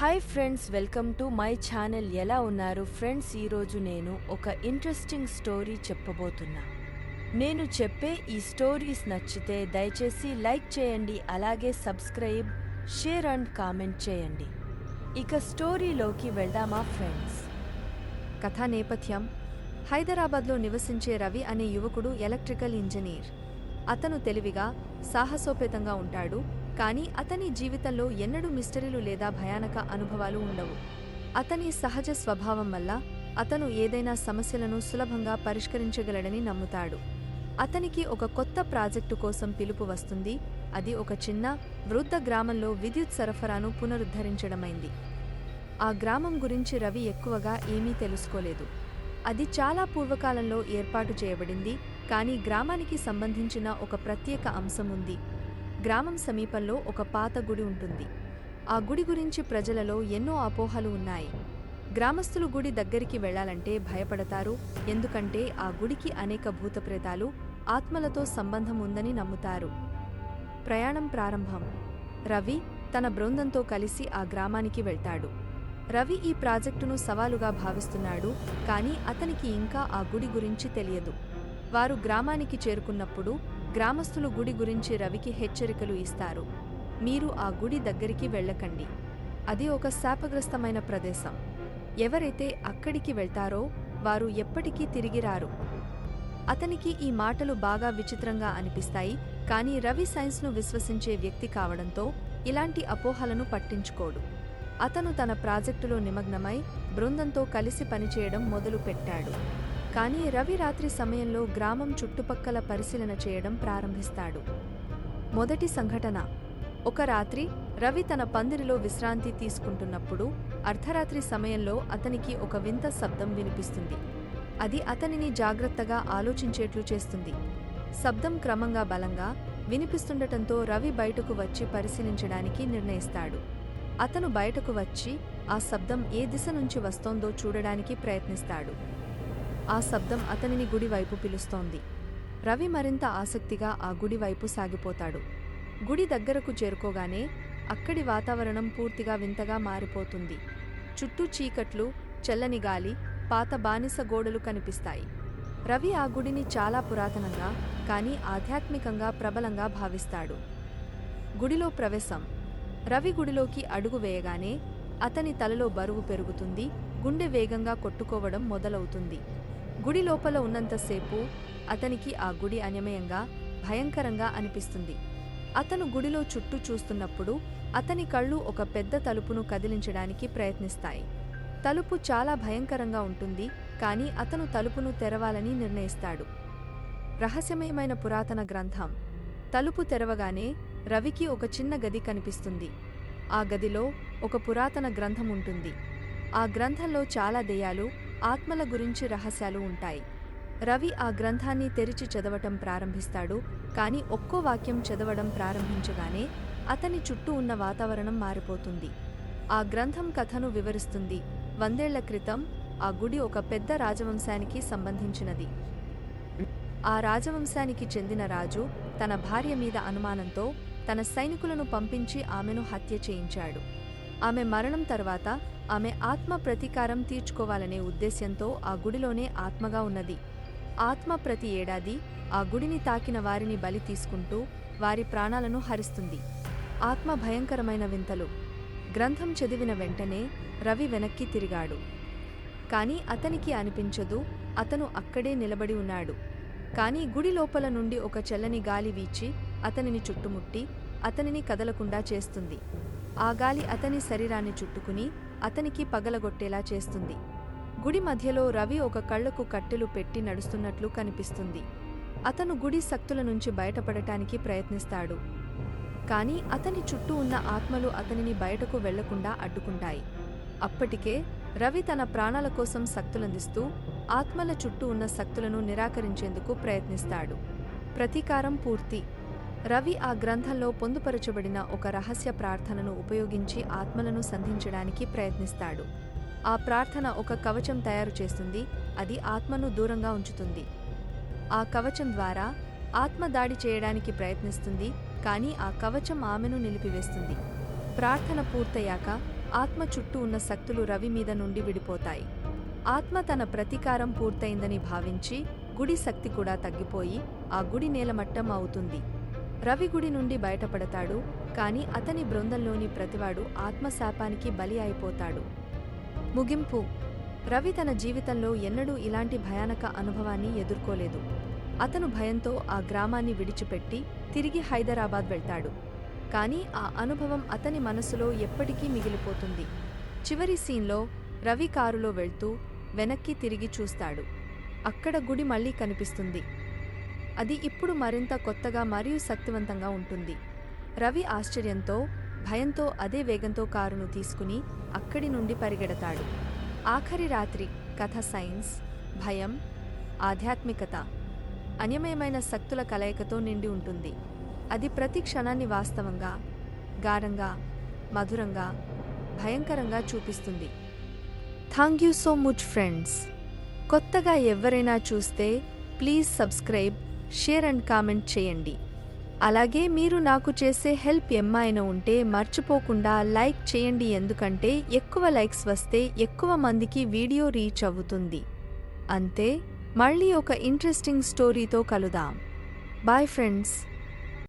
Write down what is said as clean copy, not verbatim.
Hi friends, welcome to my channel. ఎలా ఉన్నారు friends? ఈరోజు నేను ఒక ఇంట్రెస్టింగ్ స్టోరీ చెప్పబోతున్నా. నేను చెప్పే ఈ స్టోరీస్ నచ్చితే దయచేసి లైక్ చేయండి, అలాగే సబ్స్క్రైబ్, షేర్ అండ్ కామెంట్ చేయండి. ఇక స్టోరీలోకి వెళ్దామా ఫ్రెండ్స్? కథా నేపథ్యం: హైదరాబాద్లో నివసించే రవి అనే యువకుడు ఎలక్ట్రికల్ ఇంజనీర్. అతను తెలివిగా, సాహసోపేతంగా ఉంటాడు. కానీ అతని జీవితంలో ఎన్నడూ మిస్టరీలు లేదా భయానక అనుభవాలు ఉండవు. అతని సహజ స్వభావం వల్ల అతను ఏదైనా సమస్యలను సులభంగా పరిష్కరించగలడని నమ్ముతాడు. అతనికి ఒక కొత్త ప్రాజెక్టు కోసం పిలుపు వస్తుంది. అది ఒక చిన్న, వృద్ధ గ్రామంలో విద్యుత్ సరఫరాను పునరుద్ధరించడమైంది. ఆ గ్రామం గురించి రవి ఎక్కువగా ఏమీ తెలుసుకోలేదు. అది చాలా పూర్వకాలంలో ఏర్పాటు చేయబడింది, కానీ గ్రామానికి సంబంధించిన ఒక ప్రత్యేక అంశం ఉంది. గ్రామం సమీపంలో ఒక పాత గుడి ఉంటుంది. ఆ గుడి గురించి ప్రజలలో ఎన్నో అపోహలు ఉన్నాయి. గ్రామస్తులు గుడి దగ్గరికి వెళ్లాలంటే భయపడతారు, ఎందుకంటే ఆ గుడికి అనేక భూతప్రేతాలు, ఆత్మలతో సంబంధం ఉందని నమ్ముతారు. ప్రయాణం ప్రారంభం: రవి తన బృందంతో కలిసి ఆ గ్రామానికి వెళ్తాడు. రవి ఈ ప్రాజెక్టును సవాలుగా భావిస్తున్నాడు, కానీ అతనికి ఇంకా ఆ గుడి గురించి తెలియదు. వారు గ్రామానికి చేరుకున్నప్పుడు గ్రామస్తులు గుడి గురించి రవికి హెచ్చరికలు ఇస్తారు. మీరు ఆ గుడి దగ్గరికి వెళ్ళకండి, అది ఒక శాపగ్రస్తమైన ప్రదేశం. ఎవరైతే అక్కడికి వెళ్తారో వారు ఎప్పటికీ తిరిగిరారు. అతనికి ఈ మాటలు బాగా విచిత్రంగా అనిపిస్తాయి, కానీ రవి సైన్స్ను విశ్వసించే వ్యక్తి కావడంతో ఇలాంటి అపోహలను పట్టించుకోడు. అతను తన ప్రాజెక్టులో నిమగ్నమై బృందంతో కలిసి పనిచేయడం మొదలుపెట్టాడు. కానీ రవి రాత్రి సమయంలో గ్రామం చుట్టుపక్కల పరిశీలన చేయడం ప్రారంభిస్తాడు. మొదటి సంఘటన: ఒక రాత్రి రవి తన పందిరిలో విశ్రాంతి తీసుకుంటున్నప్పుడు అర్ధరాత్రి సమయంలో అతనికి ఒక వింత శబ్దం వినిపిస్తుంది. అది అతనిని జాగ్రత్తగా ఆలోచించేట్లు చేస్తుంది. శబ్దం క్రమంగా బలంగా వినిపిస్తుండటంతో రవి బయటకు వచ్చి పరిశీలించడానికి నిర్ణయిస్తాడు. అతను బయటకు వచ్చి ఆ శబ్దం ఏ దిశ నుంచి వస్తోందో చూడడానికి ప్రయత్నిస్తాడు. ఆ శబ్దం అతనిని గుడివైపు పిలుస్తోంది. రవి మరింత ఆసక్తిగా ఆ గుడివైపు సాగిపోతాడు. గుడి దగ్గరకు చేరుకోగానే అక్కడి వాతావరణం పూర్తిగా వింతగా మారిపోతుంది. చుట్టూ చీకట్లు, చల్లని గాలి, పాత బానిస గోడలు కనిపిస్తాయి. రవి ఆ గుడిని చాలా పురాతనంగా, కానీ ఆధ్యాత్మికంగా ప్రబలంగా భావిస్తాడు. గుడిలో ప్రవేశం: రవి గుడిలోకి అడుగు వేయగానే అతని తలలో బరువు పెరుగుతుంది, గుండె వేగంగా కొట్టుకోవడం మొదలవుతుంది. గుడి లోపల ఉన్నంతసేపు అతనికి ఆ గుడి అన్యమయంగా, భయంకరంగా అనిపిస్తుంది. అతను గుడిలో చుట్టూ చూస్తున్నప్పుడు అతని కళ్ళు ఒక పెద్ద తలుపును కదిలించడానికి ప్రయత్నిస్తాయి. తలుపు చాలా భయంకరంగా ఉంటుంది, కానీ అతను తలుపును తెరవాలని నిర్ణయిస్తాడు. రహస్యమయమైన పురాతన గ్రంథం: తలుపు తెరవగానే రవికి ఒక చిన్న గది కనిపిస్తుంది. ఆ గదిలో ఒక పురాతన గ్రంథం ఉంటుంది. ఆ గ్రంథంలో చాలా దెయ్యాలు, ఆత్మల గురించి రహస్యాలు ఉంటాయి. రవి ఆ గ్రంథాన్ని తెరిచి చదవటం ప్రారంభిస్తాడు, కానీ ఒక్కో వాక్యం చదవడం ప్రారంభించగానే అతని చుట్టూ ఉన్న వాతావరణం మారిపోతుంది. ఆ గ్రంథం కథను వివరిస్తుంది. 100 ఏళ్ల క్రితం ఆ గుడి ఒక పెద్ద రాజవంశానికి సంబంధించినది. ఆ రాజవంశానికి చెందిన రాజు తన భార్య మీద అనుమానంతో తన సైనికులను పంపించి ఆమెను హత్య చేయించాడు. ఆమె మరణం తర్వాత ఆమె ఆత్మ ప్రతీకారం తీర్చుకోవాలనే ఉద్దేశ్యంతో ఆ గుడిలోనే ఆత్మగా ఉన్నది. ఆత్మ ప్రతి ఏడాది ఆ గుడిని తాకిన వారిని బలి తీసుకుంటూ వారి ప్రాణాలను హరిస్తుంది. ఆత్మ భయంకరమైన వింతలు. గ్రంథం చదివిన వెంటనే రవి వెనక్కి తిరిగాడు. కానీ అతనికి అనిపించదు, అతను అక్కడే నిలబడి ఉన్నాడు. కానీ గుడి లోపల నుండి ఒక చల్లని గాలి వీచి అతనిని చుట్టుముట్టి అతనిని కదలకుండా చేస్తుంది. ఆ గాలి అతని శరీరాన్ని చుట్టుకుని అతనికి పగలగొట్టేలా చేస్తుంది. గుడి మధ్యలో రవి ఒక కళ్లకు కట్టెలు పెట్టి నడుస్తున్నట్లు కనిపిస్తుంది. అతను గుడి శక్తుల నుంచి బయటపడటానికి ప్రయత్నిస్తాడు, కానీ అతని చుట్టూ ఉన్న ఆత్మలు అతనిని బయటకు వెళ్లకుండా అడ్డుకుంటాయి. అప్పటికే రవి తన ప్రాణాల కోసం శక్తులందిస్తూ ఆత్మల చుట్టూ ఉన్న శక్తులను నిరాకరించేందుకు ప్రయత్నిస్తాడు. ప్రతీకారం పూర్తి: రవి ఆ గ్రంథంలో పొందుపరచబడిన ఒక రహస్య ప్రార్థనను ఉపయోగించి ఆత్మలను సంధించడానికి ప్రయత్నిస్తాడు. ఆ ప్రార్థన ఒక కవచం తయారు చేస్తుంది, అది ఆత్మను దూరంగా ఉంచుతుంది. ఆ కవచం ద్వారా ఆత్మ దాడి చేయడానికి ప్రయత్నిస్తుంది, కానీ ఆ కవచం ఆమెను నిలిపివేస్తుంది. ప్రార్థన పూర్తయ్యాక ఆత్మ చుట్టూ ఉన్న శక్తులు రవి మీద నుండి విడిపోతాయి. ఆత్మ తన ప్రతీకారం పూర్తయిందని భావించి గుడి శక్తి కూడా తగ్గిపోయి ఆ గుడి నేలమట్టం అవుతుంది. రవి గుడి నుండి బయటపడతాడు, కాని అతని బృందంలోని ప్రతివాడు ఆత్మశాపానికి బలి అయిపోతాడు. ముగింపు: రవి తన జీవితంలో ఎన్నడూ ఇలాంటి భయానక అనుభవాన్ని ఎదుర్కోలేదు. అతను భయంతో ఆ గ్రామాన్ని విడిచిపెట్టి తిరిగి హైదరాబాద్ వెళ్తాడు. కానీ ఆ అనుభవం అతని మనసులో ఎప్పటికీ మిగిలిపోతుంది. చివరి సీన్లో రవి కారులో వెళ్తూ వెనక్కి తిరిగి చూస్తాడు. అక్కడ గుడి మళ్లీ కనిపిస్తుంది. అది ఇప్పుడు మరింత కొత్తగా మరియు శక్తివంతంగా ఉంటుంది. రవి ఆశ్చర్యంతో, భయంతో అదే వేగంతో కారును తీసుకుని అక్కడి నుండి పరిగెడతాడు. ఆఖరి రాత్రి కథ సైన్స్, భయం, ఆధ్యాత్మికత, అన్యమయమైన శక్తుల కలయికతో నిండి ఉంటుంది. అది ప్రతి క్షణాన్ని వాస్తవంగా, గాఢంగా, మధురంగా, భయంకరంగా చూపిస్తుంది. Thank you so much friends. కొత్తగా ఎవరైనా చూస్తే please subscribe, share and comment చేయండి. అలాగే మీరు నాకు చేసే హెల్ప్ ఏమైనా ఉంటే మర్చిపోకుండా లైక్ చేయండి, ఎందుకంటే ఎక్కువ లైక్స్ వస్తే ఎక్కువ మందికి వీడియో రీచ్ అవుతుంది. అంతే, మళ్ళీ ఒక ఇంట్రెస్టింగ్ స్టోరీతో కలుద్దాం. Bye friends.